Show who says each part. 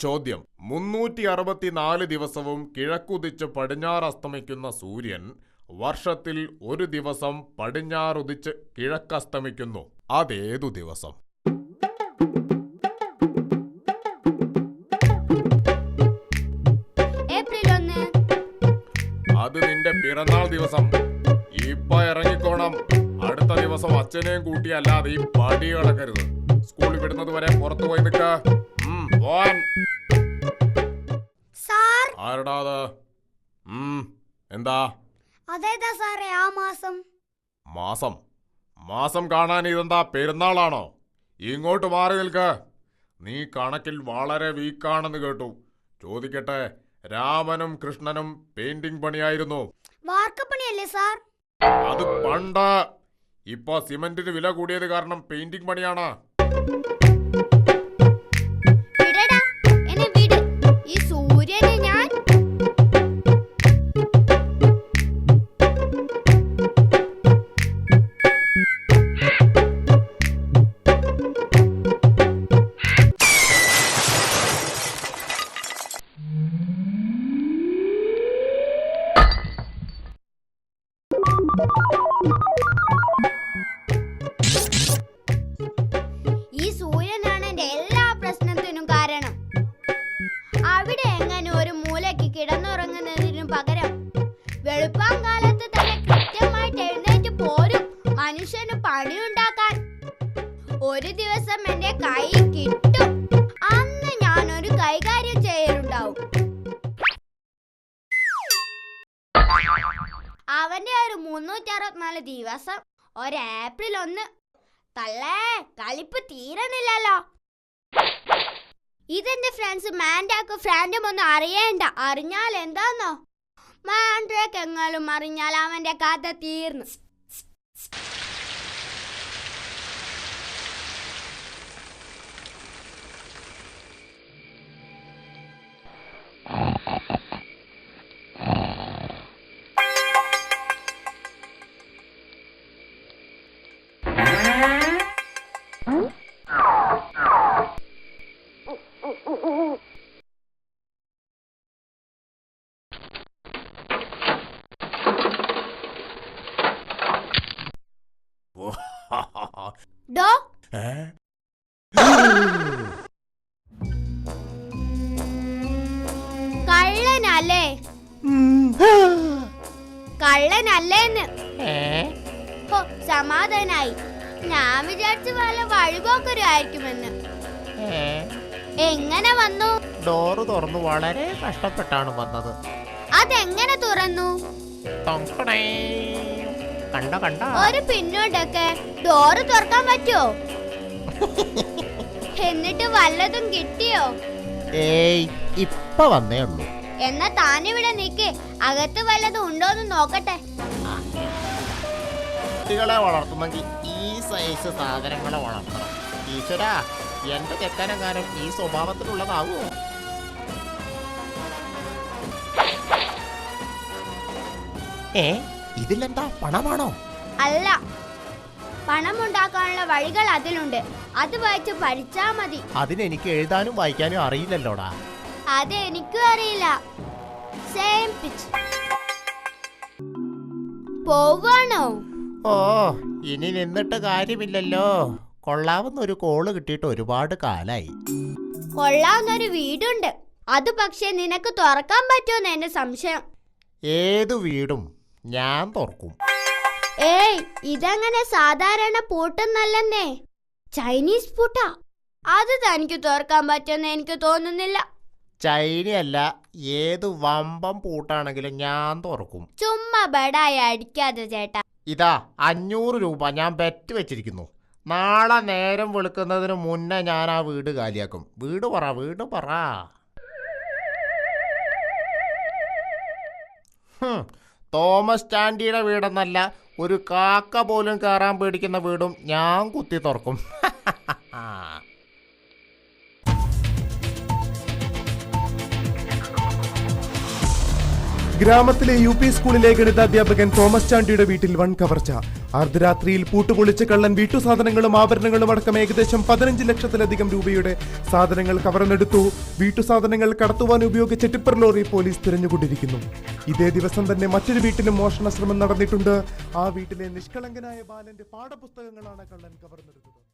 Speaker 1: ചോദ്യം: 364 ദിവസവും കിഴക്കുദിച്ച് പടിഞ്ഞാറസ്തമിക്കുന്ന സൂര്യൻ വർഷത്തിൽ ഒരു ദിവസം പടിഞ്ഞാറുദിച്ച് കിഴക്കസ്തമിക്കുന്നു. അതേതു ദിവസം? അത് നിന്റെ പിറന്നാൾ ദിവസം. ഇപ്പൊ ഇറങ്ങിക്കോണം. അടുത്ത ദിവസം അച്ഛനെയും കൂട്ടി അല്ലാതെ ഈ പടി കിടക്കരുത്. സ്കൂളിൽ വിടുന്നത് വരെ പുറത്തു പോയി നിൽക്ക. ആരടാ അത്? എന്താ?
Speaker 2: അതേതാ സാറേ ആ മാസം?
Speaker 1: മാസം കാണാൻ ഇതെന്താ പെരുന്നാളാണോ? ഇങ്ങോട്ട് മാറി നിൽക്ക്. നീ കണക്കിൽ വളരെ വീക്കാണെന്ന് കേട്ടു. ചോദിക്കട്ടെ, രാമനും കൃഷ്ണനും പെയിന്റിംഗ് പണിയായിരുന്നു.
Speaker 2: വാർക്കപ്പണിയല്ലേ സാർ?
Speaker 1: അത് പണ്ട്. ഇപ്പൊ സിമന്റിന് വില കൂടിയത് കാരണം പെയിന്റിംഗ് പണിയാണ്.
Speaker 2: ഈ സൂര്യനെ ഞാൻ ഈ സൂര്യനാണ് എന്റെ എല്ലാ പ്രശ്നത്തിനും കാരണം. അവിടെ എങ്ങനെ ഒരു മൂലയ്ക്ക് കിടന്നുറങ്ങുന്നതിനു പകരം വെളുപ്പാങ്കാലത്ത് തന്നെ കൃത്യമായിട്ട് എഴുന്നേറ്റ് പോരും മനുഷ്യന് പണിയുണ്ടാക്കാൻ. ഒരു ദിവസം എന്റെ കൈ കിട്ടും. അന്ന് ഞാനൊരു കൈകാര്യം ചെയ്യലുണ്ടാവും. അവന്റെ ഒരു 364 ദിവസം ഒരു ഏപ്രിൽ 1. തള്ളേ, കളിപ്പ് തീരണില്ലല്ലോ. ഇതെന്റെ ഫ്രണ്ട്സ് മാൻഡ്രാക്ക് ഫ്രാൻഡും ഒന്നും അറിയേണ്ട. അറിഞ്ഞാൽ എന്താന്നോ, മാൻഡ്രാക്ക് എങ്ങാലും അറിഞ്ഞാൽ അവന്റെ കഥ തീർന്നു. ഡോ കള്ളനല്ലേ? കള്ളനല്ലേന്ന്. സമാധാനായി. ഞാൻ വിചാരിച്ചു വല്ല വഴിപോക്കരുമായിരിക്കുമെന്ന്. എങ്ങനെ വന്നു?
Speaker 3: ഡോറ് തുറന്നു വളരെ കഷ്ടപ്പെട്ടാണ് വന്നത്.
Speaker 2: അതെങ്ങനെ തുറന്നു?
Speaker 3: കണ്ട
Speaker 2: ഒരു പിന്നോട്ടൊക്കെ ഡോറ് തുറക്കാൻ പറ്റുമോ? എന്നിട്ട് വല്ലതും കിട്ടിയോ?
Speaker 3: ഏയ്, ഇപ്പൊ വന്നേ ഉള്ളൂ.
Speaker 2: എന്നാ താനിവിടെ നിക്ക്, അകത്ത് വല്ലതും ഉണ്ടോന്ന് നോക്കട്ടെ.
Speaker 3: കുട്ടികളെ വളർത്തുന്നെങ്കിൽ ഈ സൈസ് സാധനങ്ങളെ വളർത്തണം. ഈശ്വരാ, എന്റെ ചെക്കനെങ്ങാനും ഈ സ്വഭാവത്തിലുള്ളതാവോ? ഇതിലെന്താ, പണമാണോ?
Speaker 2: അല്ല, പണമുണ്ടാക്കാനുള്ള വഴികൾ അതിലുണ്ട്. അത് വായിച്ച് പഠിച്ചാ മതി.
Speaker 3: അതിനെനിക്ക് എഴുതാനും വായിക്കാനും അറിയില്ലല്ലോടാ.
Speaker 2: അത് എനിക്കും അറിയില്ല. Same pitch. പോവാണോ?
Speaker 3: ഓ, ഇനി നിന്നിട്ട് കാര്യമില്ലല്ലോ. കൊള്ളാവുന്നൊരു കോള് കിട്ടിയിട്ട് ഒരുപാട് കാലായി.
Speaker 2: കൊള്ളാവുന്നൊരു വീടുണ്ട്. അത് പക്ഷെ നിനക്ക് തുറക്കാൻ പറ്റുമെന്ന് എന്റെ സംശയം.
Speaker 3: ഏതു വീടും ഞാൻ തുറക്കും.
Speaker 2: ഏയ്, ഇതങ്ങനെ സാധാരണ പൂട്ടൊന്നല്ലെന്നേ, ചൈനീസ് പൂട്ടാ. അത് തനിക്ക് തുറക്കാൻ പറ്റുമെന്ന് എനിക്ക് തോന്നുന്നില്ല.
Speaker 3: ചൈനയല്ല, ഏത് വമ്പം പൂട്ടാണെങ്കിലും ഞാൻ തുറക്കും.
Speaker 2: ചുമ്മാ ബടായി അടിക്കാതെ ചേട്ടാ.
Speaker 3: ഇതാ 500 രൂപ ഞാൻ ബെറ്റ് വെച്ചിരിക്കുന്നു. നാളെ നേരം വെളുക്കുന്നതിന് മുന്നേ ഞാൻ ആ വീട് കാലിയാക്കും. വീട് പറ. തോമസ് ചാണ്ടിയുടെ വീടെന്നല്ല, ഒരു കാക്ക പോലും കയറാൻ പേടിക്കുന്ന വീടും ഞാൻ കുത്തി തുറക്കും.
Speaker 4: ഗ്രാമത്തിലെ UP സ്കൂളിലെ ഗണിതാധ്യാപകൻ തോമസ് ചാണ്ടിയുടെ വീട്ടിൽ വൻ കവർച്ച. അർദ്ധരാത്രിയിൽ പൂട്ടുപൊളിച്ച് കള്ളൻ വീട്ടുസാധനങ്ങളും ആഭരണങ്ങളും അടക്കം ഏകദേശം 15 ലക്ഷത്തിലധികം രൂപയുടെ സാധനങ്ങൾ കവർന്നെടുത്തു. വീട്ടുസാധനങ്ങൾ കടത്തുവാൻ ഉപയോഗിച്ച ടിപ്പർ ലോറി പോലീസ് തിരഞ്ഞുകൊണ്ടിരിക്കുന്നു. ഇതേ ദിവസം തന്നെ മറ്റൊരു വീട്ടിലും മോഷണ ശ്രമം നടന്നിട്ടുണ്ട്. ആ വീട്ടിലെ നിഷ്കളങ്കനായ ബാലന്റെ പാഠപുസ്തകങ്ങളാണ് കള്ളൻ കവർന്നെടുത്തത്.